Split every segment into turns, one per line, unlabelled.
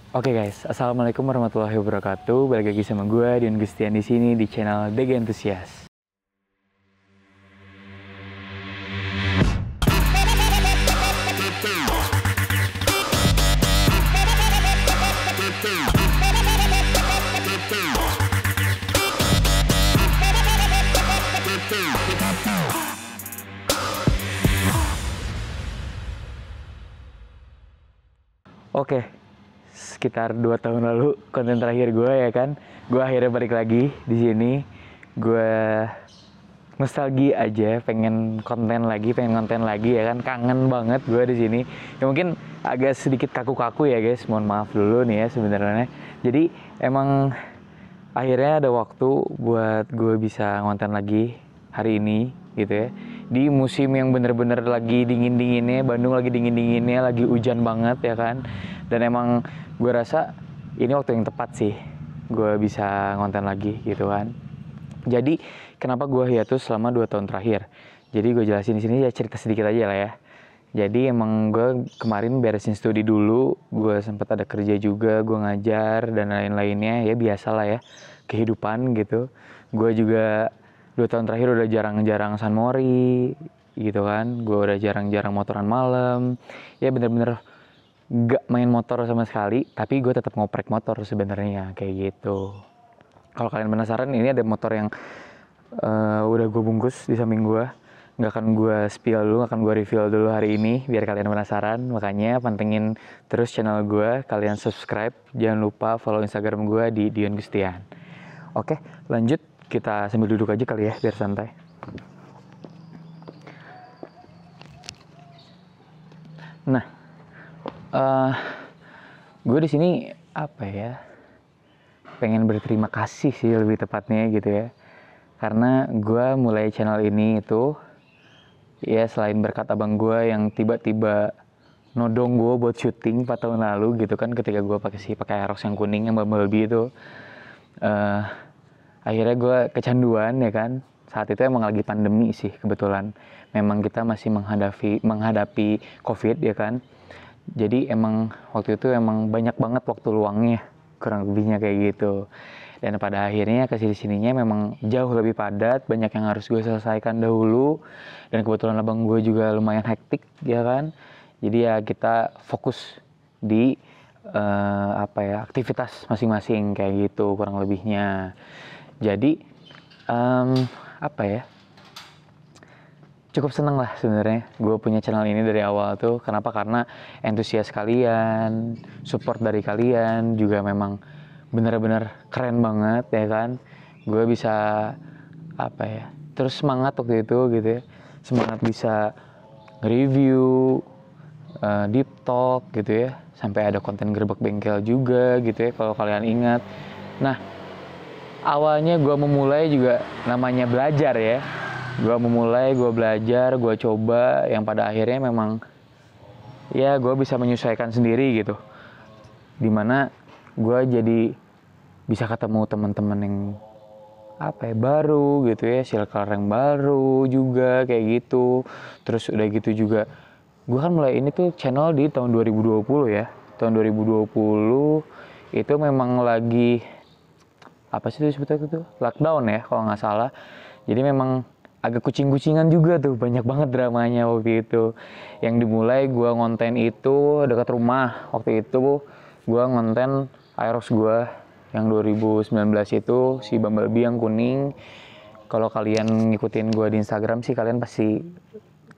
Oke guys, assalamualaikum warahmatullahi wabarakatuh. Balik lagi sama gue Dion Gustian di sini di channel Dega Entusias. Oke, sekitar 2 tahun lalu konten terakhir gue ya kan, gue akhirnya balik lagi di sini. Gue nostalgia aja, pengen konten lagi ya kan, kangen banget gue di sini. Ya mungkin agak sedikit kaku-kaku ya guys, mohon maaf dulu nih ya sebenarnya. Jadi emang akhirnya ada waktu buat gue bisa ngonten lagi hari ini gitu ya. Di musim yang bener-bener lagi dingin-dinginnya, Bandung lagi dingin-dinginnya, lagi hujan banget ya kan. Dan emang gue rasa ini waktu yang tepat sih gue bisa ngonten lagi gitu kan. Jadi kenapa gue hiatus selama 2 tahun terakhir? Jadi gue jelasin di sini ya, cerita sedikit aja lah ya. Jadi emang gue kemarin beresin studi dulu, gue sempat ada kerja juga, gue ngajar dan lain-lainnya, ya biasa lah ya, kehidupan gitu. Gue juga 2 tahun terakhir udah jarang-jarang sunmori gitu kan, gue udah jarang-jarang motoran malam, ya bener-bener gak main motor sama sekali, tapi gue tetap ngoprek motor sebenarnya kayak gitu. Kalau kalian penasaran, ini ada motor yang udah gue bungkus di samping gue. Nggak akan gue spill dulu, nggak akan gue reveal dulu hari ini biar kalian penasaran. Makanya pantengin terus channel gue, kalian subscribe, jangan lupa follow Instagram gue di Dion Gustian. Oke, lanjut, kita sambil duduk aja kali ya biar santai. Nah, gue di sini apa ya, pengen berterima kasih sih lebih tepatnya gitu ya, karena gue mulai channel ini itu ya selain berkat abang gue yang tiba-tiba nodong gue buat syuting 4 tahun lalu gitu kan, ketika gue pakai Aerox yang kuning yang Bumblebee itu, akhirnya gue kecanduan ya kan. Saat itu emang lagi pandemi sih kebetulan, memang kita masih menghadapi COVID ya kan. Jadi emang waktu itu emang banyak banget waktu luangnya, kurang lebihnya kayak gitu. Dan pada akhirnya kesini-sininya memang jauh lebih padat, banyak yang harus gue selesaikan dahulu. Dan kebetulan abang gue juga lumayan hektik ya kan. Jadi ya kita fokus di aktivitas masing-masing kayak gitu kurang lebihnya. Jadi cukup seneng lah sebenarnya gue punya channel ini dari awal tuh. Kenapa? Karena antusias kalian, support dari kalian juga memang bener-bener keren banget ya kan. Gue bisa terus semangat waktu itu gitu ya, semangat bisa review, deep talk gitu ya, sampai ada konten gerbek bengkel juga gitu ya kalau kalian ingat. Nah, awalnya gue memulai juga namanya belajar ya. Gue belajar, gue coba, yang pada akhirnya memang ya gue bisa menyesuaikan sendiri gitu. Dimana gue jadi bisa ketemu teman-teman yang baru gitu ya, circle yang baru juga kayak gitu. Terus udah gitu juga gue kan mulai ini tuh channel di tahun 2020 ya. Tahun 2020 itu memang lagi sebetulnya itu lockdown ya kalau nggak salah. Jadi memang agak kucing-kucingan juga tuh, banyak banget dramanya waktu itu. Yang dimulai gue ngonten itu dekat rumah. Waktu itu gue ngonten Aerox gue yang 2019 itu, si Bumblebee yang kuning. Kalau kalian ngikutin gue di Instagram sih kalian pasti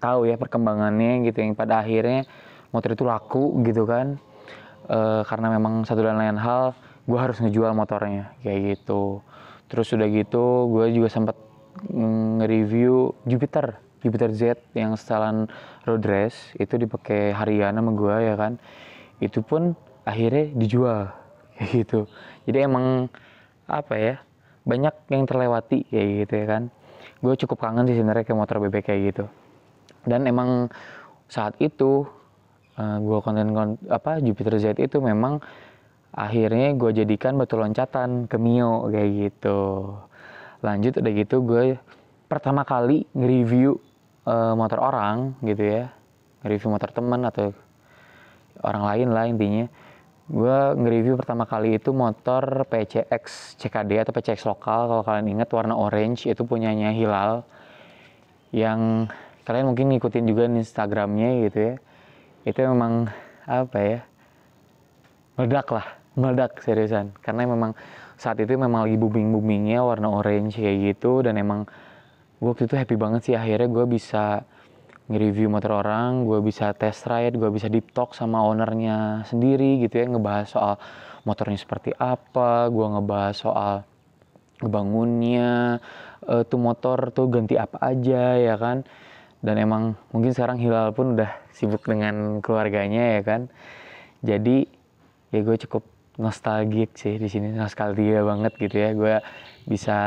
tahu ya perkembangannya gitu, yang pada akhirnya motor itu laku gitu kan. Karena memang satu dan lain hal, gue harus ngejual motornya kayak gitu. Terus udah gitu gue juga sempat nge-review Jupiter Z yang setelan road race itu, dipakai harian sama gue ya kan. Itu pun akhirnya dijual kayak gitu. Jadi emang banyak yang terlewati kayak gitu ya kan. Gue cukup kangen sih sebenarnya kayak motor bebek kayak gitu. Dan emang saat itu gue Jupiter Z itu memang akhirnya gue jadikan batu loncatan ke Mio kayak gitu. Lanjut udah gitu gue pertama kali nge-review motor orang gitu ya, nge-review motor teman atau orang lain lah intinya. Gue nge-review pertama kali itu motor PCX CKD atau PCX lokal, kalau kalian ingat, warna orange, itu punyanya Hilal, yang kalian mungkin ngikutin juga di Instagramnya gitu ya. Itu memang apa ya, meledak seriusan, karena memang saat itu memang lagi boomingnya warna orange kayak gitu. Dan emang gue waktu itu happy banget sih, akhirnya gue bisa nge-review motor orang, gue bisa test ride, gue bisa deep talk sama ownernya sendiri gitu ya, ngebahas soal motornya seperti apa, gue ngebahas soal ngebangunnya, tuh motor tuh ganti apa aja ya kan. Dan emang mungkin sekarang Hilal pun udah sibuk dengan keluarganya ya kan. Jadi ya gue cukup nostalgic sih di sini, nostalgia banget gitu ya. Gue bisa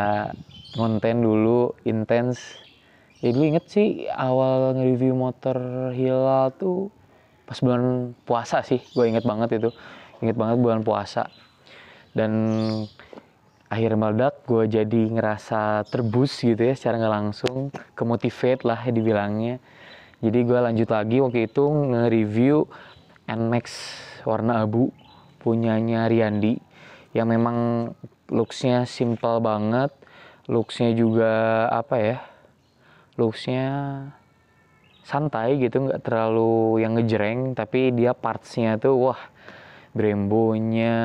konten dulu intens. Ya dulu inget sih awal nge-review motor Hilal tuh pas bulan puasa sih, gue inget banget itu. Inget banget bulan puasa. Dan akhirnya meledak, gue jadi ngerasa terboost gitu ya, secara nggak langsung, kemotivate lah ya dibilangnya. Jadi gue lanjut lagi waktu itu nge-review NMAX warna abu punyanya Riyandi, yang memang looksnya simple banget, looksnya juga apa ya, looksnya santai gitu, nggak terlalu yang ngejreng, tapi dia partsnya tuh wah, Brembo-nya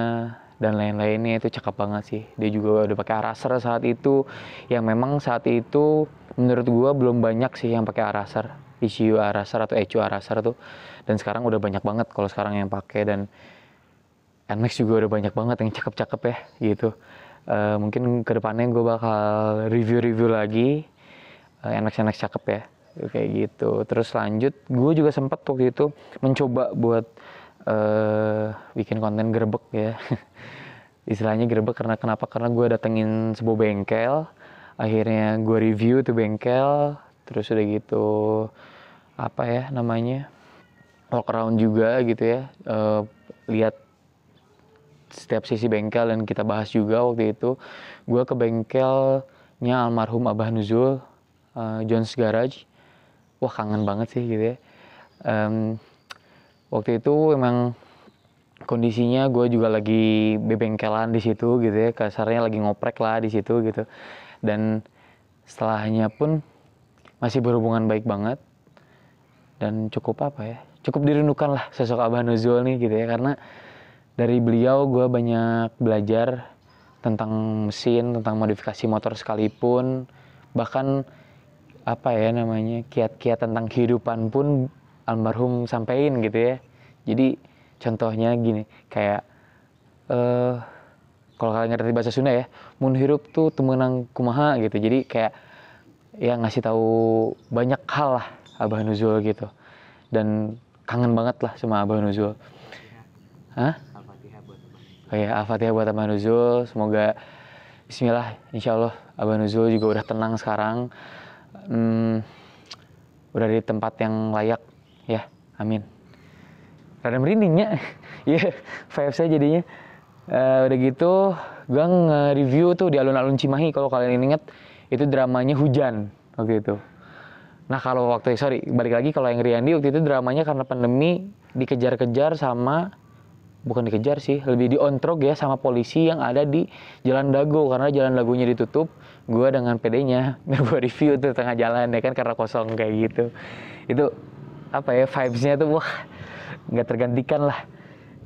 dan lain-lainnya itu cakep banget sih. Dia juga udah pakai Araser saat itu, yang memang saat itu menurut gua belum banyak sih yang pakai Araser, ECU Araser atau ECU Araser tuh. Dan sekarang udah banyak banget kalau sekarang yang pakai, dan NMAX juga udah banyak banget yang cakep-cakep ya gitu. Mungkin kedepannya gue bakal review-review lagi NMAX cakep ya kayak gitu. Terus lanjut, gue juga sempat waktu itu mencoba buat bikin konten gerebek ya. Istilahnya gerebek karena gue datengin sebuah bengkel, akhirnya gue review tuh bengkel, terus udah gitu apa ya namanya, walk around juga gitu ya, lihat setiap sisi bengkel, dan kita bahas juga waktu itu. Gue ke bengkelnya almarhum Abah Nuzul, John's Garage. Wah, kangen banget sih gitu ya. Waktu itu emang kondisinya gue juga lagi bebengkelan di situ gitu ya, kasarnya lagi ngoprek lah di situ gitu. Dan setelahnya pun masih berhubungan baik banget, dan cukup apa ya, cukup dirindukan lah sosok Abah Nuzul nih gitu ya, karena dari beliau gue banyak belajar tentang mesin, tentang modifikasi motor sekalipun, bahkan apa ya namanya, kiat-kiat tentang kehidupan pun almarhum sampein gitu ya. Jadi contohnya gini, kayak kalau kalian ngerti bahasa Sunda ya, mun hirup tuh temenang kumaha gitu. Jadi kayak ya ngasih tahu banyak hal lah Abah Nuzul gitu. Dan kangen banget lah sama Abah Nuzul. Hah? Oh ya, Al-Fatihah buat Abah Nuzul. Semoga bismillah, insya Allah Abah Nuzul juga udah tenang sekarang. Udah di tempat yang layak ya, amin. Rada merindingnya. Ya, vibes saya jadinya. Udah gitu, gue nge-review tuh di alun-alun Cimahi, kalau kalian inget, itu dramanya hujan waktu itu. Nah kalau balik lagi, kalau yang Riyandi waktu itu dramanya karena pandemi, dikejar-kejar sama, bukan dikejar sih, lebih diontrog ya sama polisi yang ada di Jalan Dago, karena Jalan Dagonya ditutup. Gue dengan PD-nya, gue review tuh tengah jalan ya kan, karena kosong kayak gitu. Itu apa ya, vibes-nya tuh wah, nggak tergantikan lah.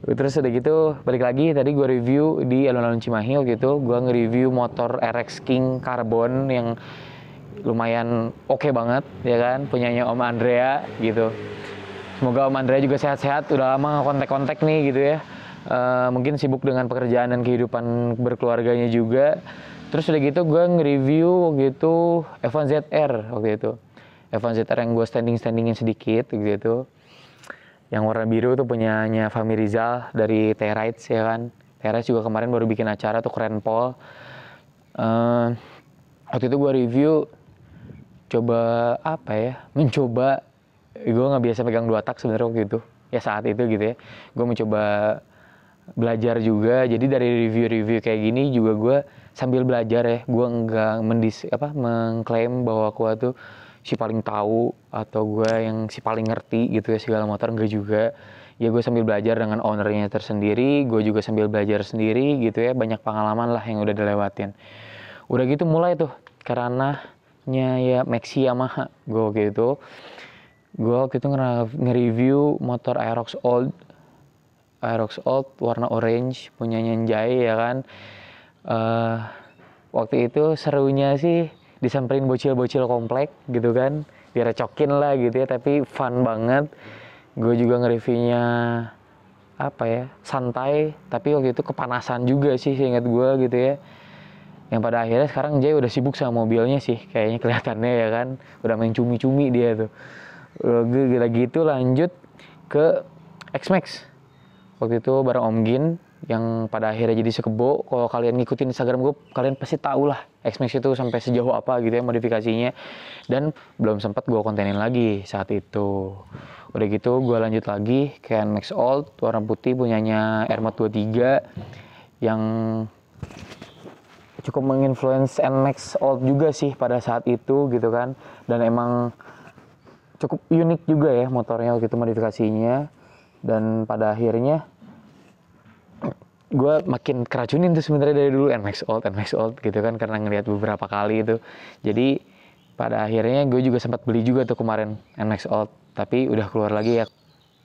Terus udah gitu balik lagi, tadi gue review di alun-alun Cimahi waktu itu. Gue nge-review motor RX King Carbon yang lumayan oke banget ya kan, punyanya Om Andrea gitu. Semoga Om Andrea juga sehat-sehat, udah lama kontak-kontak nih gitu ya. Mungkin sibuk dengan pekerjaan dan kehidupan berkeluarganya juga. Terus udah gitu gue nge-review gitu F1 ZR waktu itu. F1 ZR yang gue standingin sedikit gitu. Yang warna biru tuh punyanya Fahmi Rizal dari T-Rides ya kan. T-Rides juga kemarin baru bikin acara tuh, keren pol. Waktu itu gue review, mencoba, gue nggak biasa pegang 2 tak sebenarnya waktu itu. Ya saat itu gitu ya. Gue mencoba belajar juga. Jadi dari review-review kayak gini juga gue sambil belajar ya. Gue nggak mengklaim bahwa gue tuh si paling tahu atau gue yang si paling ngerti gitu ya segala motor, enggak juga. ya gue sambil belajar dengan ownernya tersendiri, gue juga sambil belajar sendiri gitu ya, banyak pengalaman lah yang udah dilewatin. Udah gitu mulai tuh karena ya Maxi Yamaha. Gue waktu itu nge-review motor Aerox Old warna orange punyanya Njai ya kan. Waktu itu serunya sih disamperin bocil-bocil komplek gitu kan, direcokin lah gitu ya, tapi fun banget. Gue juga nge-reviewnya apa ya, santai, tapi waktu itu kepanasan juga sih seingat gue gitu ya. Yang pada akhirnya sekarang Jay udah sibuk sama mobilnya sih, kayaknya kelihatannya ya kan, udah main cumi-cumi dia tuh. Udah gitu lanjut ke X-Max. Waktu itu bareng Om Gin, yang pada akhirnya jadi sekebo. Kalau kalian ngikutin Instagram gue, kalian pasti tahu lah X-Max itu sampai sejauh apa gitu ya modifikasinya. Dan belum sempat gue kontenin lagi saat itu. Udah gitu gue lanjut lagi ke NMAX Old warna putih punyanya Airmod 23 yang cukup menginfluence NMAX Old juga sih pada saat itu gitu kan. Dan emang cukup unik juga ya motornya waktu itu modifikasinya. Dan pada akhirnya gue makin keracunin tuh sebenarnya dari dulu NMAX Old gitu kan, karena ngelihat beberapa kali itu. Jadi pada akhirnya gue juga sempat beli juga tuh kemarin NMAX Old, tapi udah keluar lagi ya.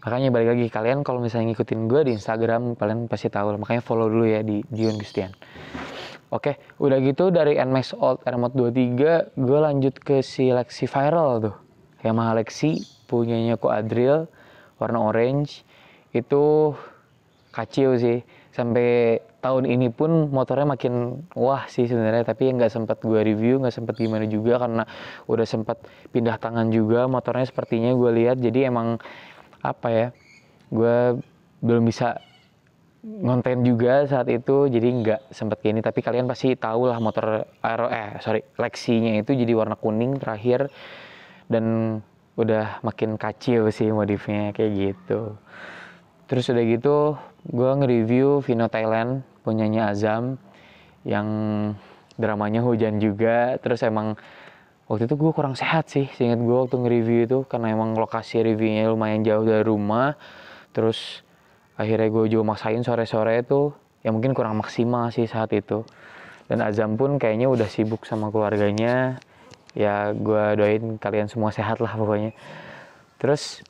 Makanya balik lagi, kalian kalau misalnya ngikutin gue di Instagram kalian pasti tahu lah, makanya follow dulu ya di Dion Gustian. Oke, udah gitu dari NMAX Old Airmod 23 gue lanjut ke si Lexi Viral tuh, Yamaha Lexi punyanya Ko Adriel warna orange. Itu kacau sih, sampai tahun ini pun motornya makin wah sih sebenarnya, tapi nggak sempat gue review, nggak sempat gimana juga karena udah sempat pindah tangan juga motornya sepertinya gue lihat. Jadi emang apa ya, gue belum bisa ngonten juga saat itu, jadi nggak sempat gini. Tapi kalian pasti tahu lah motor Lexinya itu jadi warna kuning terakhir, dan udah makin kacau sih modifnya kayak gitu. Terus udah gitu gue nge-review Vino Thailand punyanya Azam yang dramanya hujan juga. Terus emang waktu itu gue kurang sehat sih seingat gue waktu nge-review itu, karena emang lokasi reviewnya lumayan jauh dari rumah. Terus akhirnya gue juga maksain sore-sore itu, ya mungkin kurang maksimal sih saat itu. Dan Azam pun kayaknya udah sibuk sama keluarganya. Ya gue doain kalian semua sehat lah pokoknya. Terus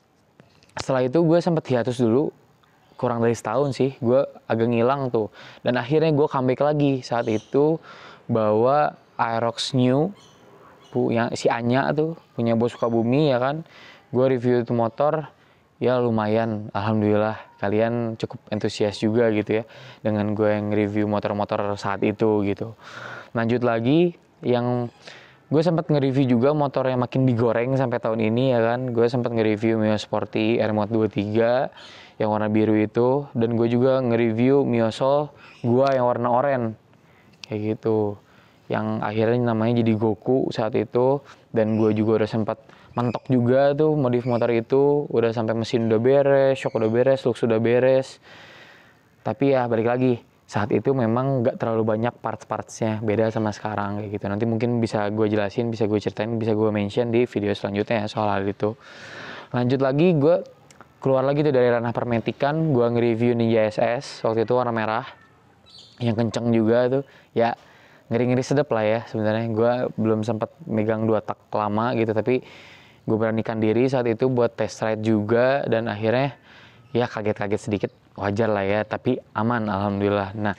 setelah itu gue sempet hiatus dulu, kurang dari setahun sih, gue agak ngilang tuh. Dan akhirnya gue comeback lagi saat itu, bawa Aerox New, yang si Anya tuh, punya Bos Sukabumi ya kan. Gue review itu motor, ya lumayan, alhamdulillah kalian cukup antusias juga gitu ya, dengan gue yang review motor-motor saat itu gitu. Lanjut lagi, yang gue sempat nge-review juga motor yang makin digoreng sampai tahun ini ya kan. Gue sempat nge-review Mio Sporty Airmod 23 yang warna biru itu, dan gue juga nge-review Mio Soul gue yang warna oranye kayak gitu, yang akhirnya namanya jadi Goku saat itu. Dan gue juga udah sempat mentok juga tuh modif motor itu, udah sampai mesin udah beres, shock udah beres, lux udah beres. Tapi ya balik lagi, saat itu memang nggak terlalu banyak parts-partsnya, beda sama sekarang kayak gitu. Nanti mungkin bisa gue jelasin, bisa gue ceritain, bisa gue mention di video selanjutnya ya soal hal itu. Lanjut lagi, gue keluar lagi tuh dari ranah permetikan, gue nge-review Ninja SS waktu itu warna merah yang kenceng juga tuh ya, ngeri-ngeri sedep lah ya sebenarnya. Gue belum sempat megang 2 tak lama gitu, tapi gue beranikan diri saat itu buat test ride juga, dan akhirnya ya kaget-kaget sedikit, wajar lah ya, tapi aman alhamdulillah. Nah,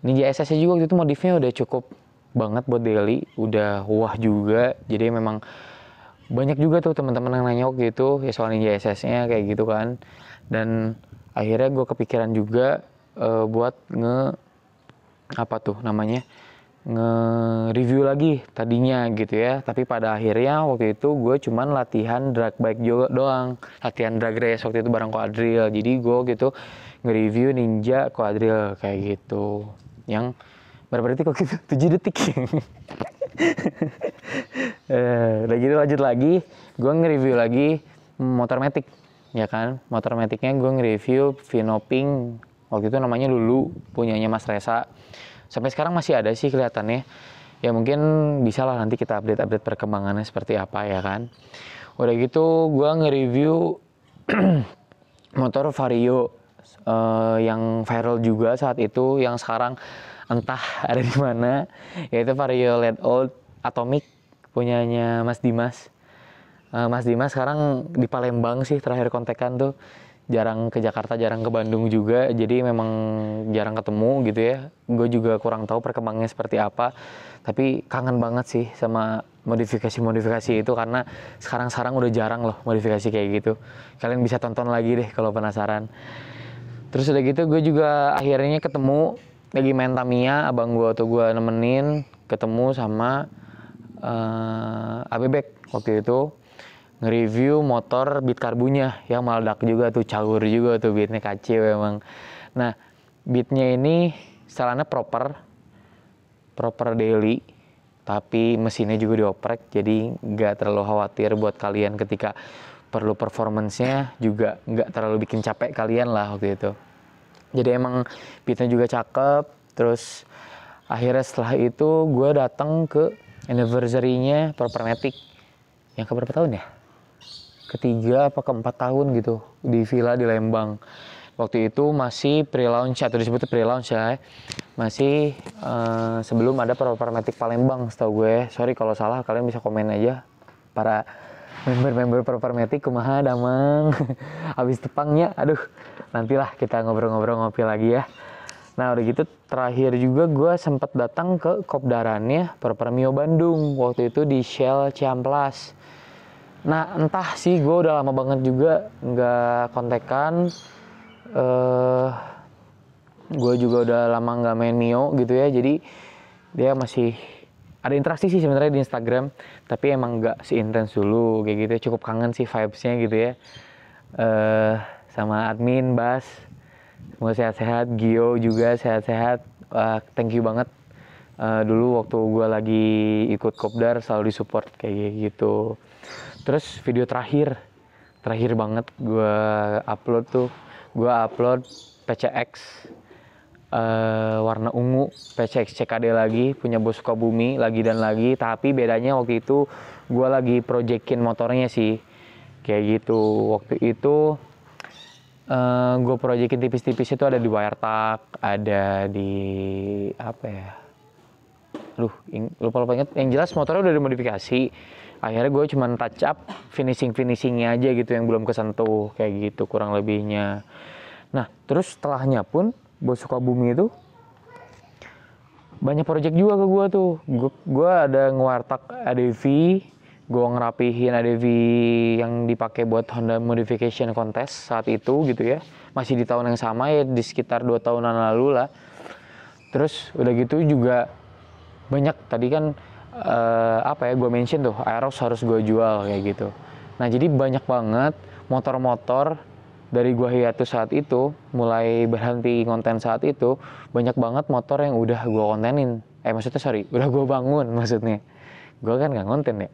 Ninja SS juga waktu itu modifnya udah cukup banget buat daily, udah wah juga. Jadi memang banyak juga tuh teman-teman yang nanya waktu itu ya soal Ninja SS-nya kayak gitu kan. Dan akhirnya gue kepikiran juga buat nge-review lagi tadinya gitu ya. Tapi pada akhirnya waktu itu gue cuman latihan drag bike juga doang, latihan drag race waktu itu bareng Ko Adriel. Jadi gue gitu nge-review Ninja Ko Adriel kayak gitu, yang berapa detik kok gitu, 7 detik. Udah gitu lanjut lagi, gue nge-review lagi motor Matic ya kan. Motor Maticnya gue nge-review Vino Pink, waktu itu namanya Lulu, punyanya Mas Resa. Sampai sekarang masih ada sih kelihatannya. Ya mungkin bisa lah nanti kita update perkembangannya seperti apa ya kan. Udah gitu gue nge-review motor Vario yang viral juga saat itu, yang sekarang entah ada di mana, yaitu Vario Late Old Atomic punyanya Mas Dimas. Mas Dimas sekarang di Palembang sih, terakhir kontekan tuh. Jarang ke Jakarta, jarang ke Bandung juga, jadi memang jarang ketemu gitu ya. Gue juga kurang tahu perkembangannya seperti apa, tapi kangen banget sih sama modifikasi-modifikasi itu, karena sekarang udah jarang loh modifikasi kayak gitu. Kalian bisa tonton lagi deh kalau penasaran. Terus udah gitu gue juga akhirnya ketemu lagi main Tamiya, abang gue tuh gue nemenin, ketemu sama Abebek waktu itu nge-review motor Beat Karbunya yang meledak juga tuh, caur juga tuh beatnya, kacau emang. Nah, beatnya ini setelannya proper daily, tapi mesinnya juga dioprek, jadi nggak terlalu khawatir buat kalian ketika perlu performance-nya, juga nggak terlalu bikin capek kalian lah waktu itu. Jadi emang beatnya juga cakep. Terus akhirnya setelah itu gue datang ke anniversary-nya Propermatic yang keberapa tahun ya? Ketiga apa keempat tahun gitu, di villa di Lembang. Waktu itu masih pre-launch, atau disebutnya pre-launch ya, masih sebelum ada Propermatic Palembang setahu gue. Sorry kalau salah, kalian bisa komen aja para member Propermatic, kumaha damang. Habis tepangnya, aduh, nantilah kita ngobrol-ngobrol ngopi lagi ya. Nah udah gitu terakhir juga gue sempat datang ke kopdarannya Proper Mio Bandung, waktu itu di Shell Ciamplas. Nah entah sih, gue udah lama banget juga nggak kontekan. Gue juga udah lama nggak main Mio gitu ya, jadi dia masih ada interaksi sih sebenarnya di Instagram, tapi emang nggak seintens dulu kayak gitu ya. Cukup kangen sih vibes-nya gitu ya, sama admin Bas, semoga sehat-sehat. Gio juga sehat-sehat. Thank you banget, dulu waktu gue lagi ikut kopdar selalu disupport kayak gitu. Terus video terakhir banget gue upload PCX warna ungu, PCX CKD lagi, punya Bos Sukabumi lagi dan lagi. Tapi bedanya waktu itu gue lagi proyekin motornya sih, kayak gitu. Waktu itu gue proyekin tipis-tipis itu ada di Wiretag, ada di apa ya, lupa inget. Yang jelas motornya udah dimodifikasi. Akhirnya gue cuman touch up finishingnya aja gitu, yang belum kesentuh kayak gitu kurang lebihnya. Nah terus setelahnya pun Bos Sukabumi itu banyak project juga ke gue tuh. Gue ada ngewartak ADV, gue ngerapihin ADV yang dipakai buat Honda Modification Contest saat itu gitu ya. Masih di tahun yang sama ya, di sekitar 2 tahunan lalu lah. Terus udah gitu juga banyak tadi kan gue mention tuh Aerox harus gue jual kayak gitu. Nah jadi banyak banget motor-motor dari gue hiatus saat itu, mulai berhenti konten saat itu, banyak banget motor yang udah gue kontenin. Udah gue bangun maksudnya. Gue kan nggak konten ya.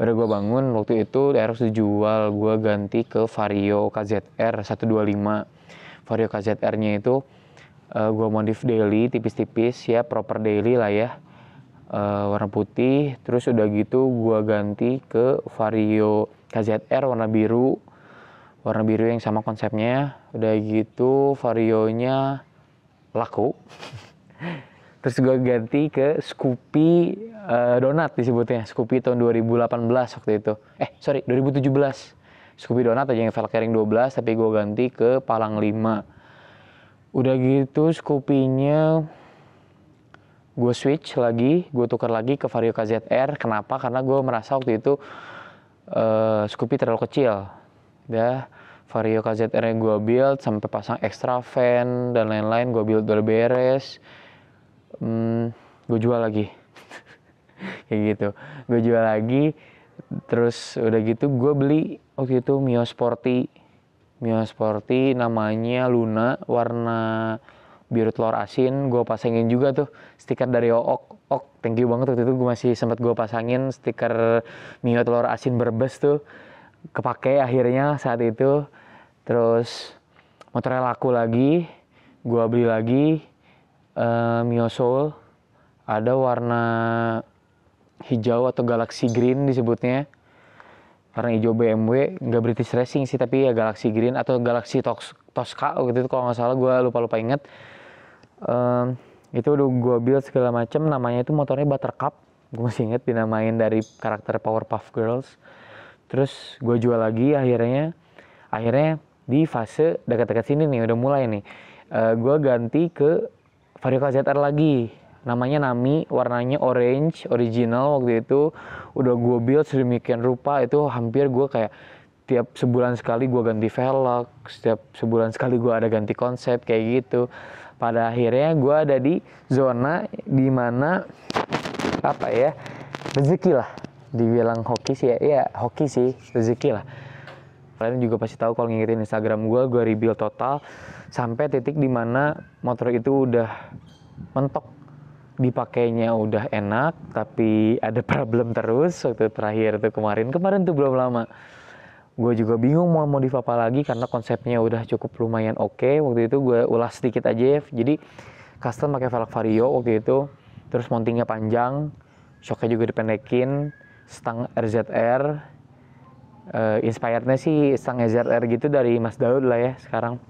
Udah gue bangun waktu itu Aerox dijual, gue ganti ke Vario KZR 125. Vario KZR-nya itu gue modif daily tipis-tipis ya, proper daily lah ya. Warna putih. Terus udah gitu gue ganti ke Vario KZR warna biru yang sama konsepnya. Udah gitu Varionya laku. Terus gue ganti ke Scoopy Donat disebutnya, Scoopy tahun 2018 waktu itu. 2017. Scoopy Donat aja yang velg kering 12, tapi gue ganti ke Palang 5. Udah gitu Scoopy-nya gue switch lagi, gue tukar lagi ke Vario KZR. Kenapa? Karena gue merasa waktu itu Scoopy terlalu kecil. Ya, Vario KZR yang gue build sampai pasang extra fan dan lain-lain, gue build udah beres. Gue jual lagi. Kayak gitu. Gue jual lagi. Terus udah gitu gue beli waktu itu Mio Sporty namanya Luna, warna biru telur asin. Gue pasangin juga tuh stiker dari OOK. Thank you banget, waktu itu gue masih sempat gue pasangin stiker Mio telur asin Brebes tuh, kepake akhirnya saat itu. Terus motornya laku lagi, gue beli lagi Mio Soul, ada warna hijau atau Galaxy Green disebutnya. Warna hijau BMW, nggak British Racing sih, tapi ya Galaxy Green atau Galaxy Tosca gitu itu kalau nggak salah, gue lupa inget. Itu udah gue build segala macem, namanya itu motornya Buttercup, gue masih inget dinamain dari karakter Powerpuff Girls. Terus gue jual lagi akhirnya di fase dekat-dekat sini nih, udah mulai nih, gue ganti ke Vario KZR lagi, namanya Nami, warnanya orange original. Waktu itu udah gue build sedemikian rupa, itu hampir gue kayak tiap sebulan sekali gue ganti velg, setiap sebulan sekali gue ada ganti konsep kayak gitu. Pada akhirnya gue ada di zona dimana apa ya, rezeki lah, dibilang hoki sih ya hoki sih, rezeki lah. Kalian juga pasti tahu kalau ngikutin Instagram gue rebuild total sampai titik dimana motor itu udah mentok, dipakainya udah enak, tapi ada problem terus. Waktu terakhir tuh kemarin tuh belum lama, gue juga bingung mau modif apa lagi karena konsepnya udah cukup lumayan oke. Waktu itu gue ulas sedikit aja ya, jadi custom pakai velg Vario waktu itu, terus mountingnya panjang, shocknya juga dipendekin, stang RZR. Inspirednya sih stang ZR gitu dari Mas Daud lah ya, sekarang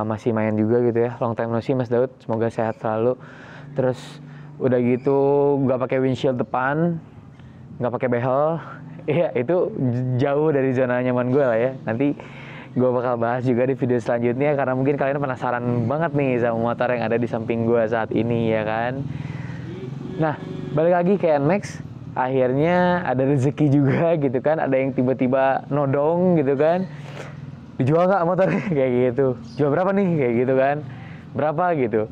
masih main juga gitu ya. Long time no see Mas Daud, semoga sehat selalu. Terus udah gitu nggak pakai windshield depan, nggak pakai behel. Iya, itu jauh dari zona nyaman gue lah ya. Nanti gue bakal bahas juga di video selanjutnya karena mungkin kalian penasaran banget nih sama motor yang ada di samping gue saat ini ya kan. Nah, balik lagi ke NMAX. Akhirnya ada rezeki juga gitu kan, ada yang tiba-tiba nodong gitu kan, dijual nggak motornya kayak gitu, jual berapa nih kayak gitu kan, berapa gitu,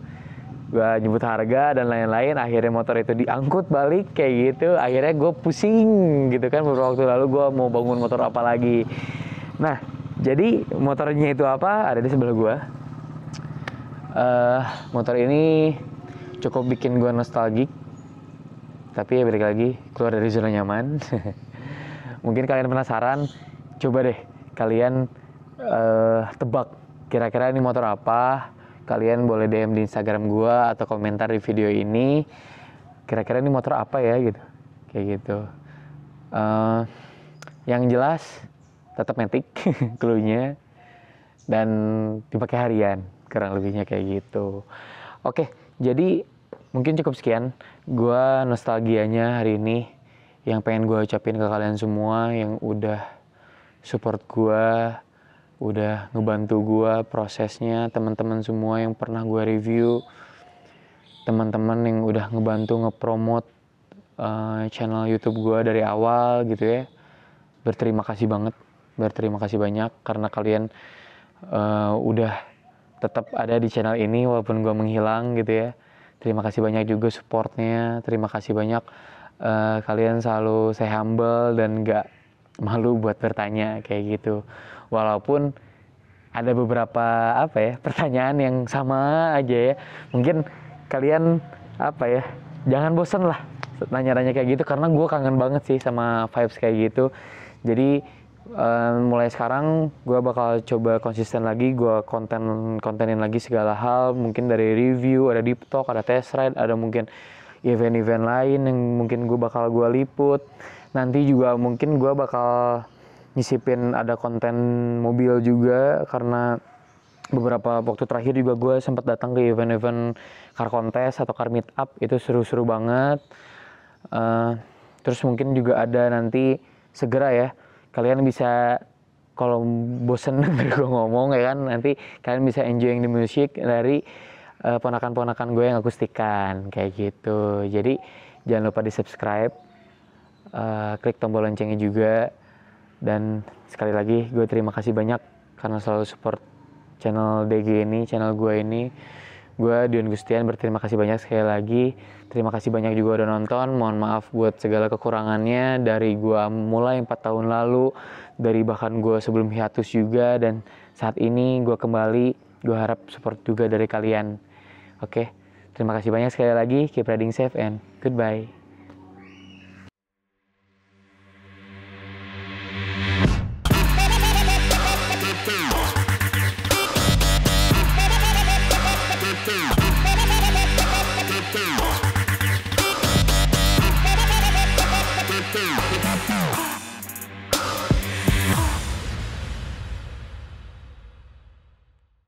gua nyebut harga dan lain-lain. Akhirnya motor itu diangkut balik kayak gitu. Akhirnya gue pusing gitu kan, beberapa waktu lalu gue mau bangun motor apa lagi. Nah, jadi motornya itu apa, ada di sebelah gue. Motor ini cukup bikin gue nostalgic, tapi ya balik lagi keluar dari zona nyaman. Mungkin kalian penasaran, coba deh kalian tebak kira-kira ini motor apa. Kalian boleh DM di Instagram gua atau komentar di video ini, kira-kira ini motor apa ya gitu, kayak gitu. Yang jelas tetap Matic cluenya, dan dipakai harian, kurang lebihnya kayak gitu. Oke, jadi mungkin cukup sekian gue nostalgianya hari ini, yang pengen gue ucapin ke kalian semua yang udah support gue, udah ngebantu gue prosesnya, teman-teman semua yang pernah gue review, teman-teman yang udah ngebantu ngepromote channel YouTube gue dari awal gitu ya. Berterima kasih banget, berterima kasih banyak karena kalian udah tetap ada di channel ini walaupun gue menghilang gitu ya. Terima kasih banyak juga supportnya, terima kasih banyak kalian selalu stay humble dan gak malu buat bertanya kayak gitu. Walaupun ada beberapa pertanyaan yang sama aja ya, mungkin kalian jangan bosen lah nanya-nanya kayak gitu, karena gue kangen banget sih sama vibes kayak gitu. Jadi mulai sekarang gue bakal coba konsisten lagi, gue kontenin lagi segala hal, mungkin dari review, ada deep talk, ada test ride, ada mungkin event-event lain yang mungkin gue liput. Nanti juga mungkin gue bakal nyisipin ada konten mobil juga, karena beberapa waktu terakhir juga gue sempat datang ke event-event car contest atau car meet up, itu seru-seru banget. Terus mungkin juga ada nanti segera ya, kalian bisa kalau bosen denger gue ngomong ya kan, nanti kalian bisa enjoying the music dari ponakan-ponakan gue yang akustikan kayak gitu. Jadi jangan lupa di subscribe, klik tombol loncengnya juga. Dan sekali lagi gue terima kasih banyak karena selalu support channel DG ini, channel gue ini. Gue Dion Gustian berterima kasih banyak sekali lagi. Terima kasih banyak juga udah nonton. Mohon maaf buat segala kekurangannya dari gue mulai 4 tahun lalu, dari bahkan gue sebelum hiatus juga, dan saat ini gue kembali. Gue harap support juga dari kalian. Oke, terima kasih banyak sekali lagi. Keep riding safe and goodbye.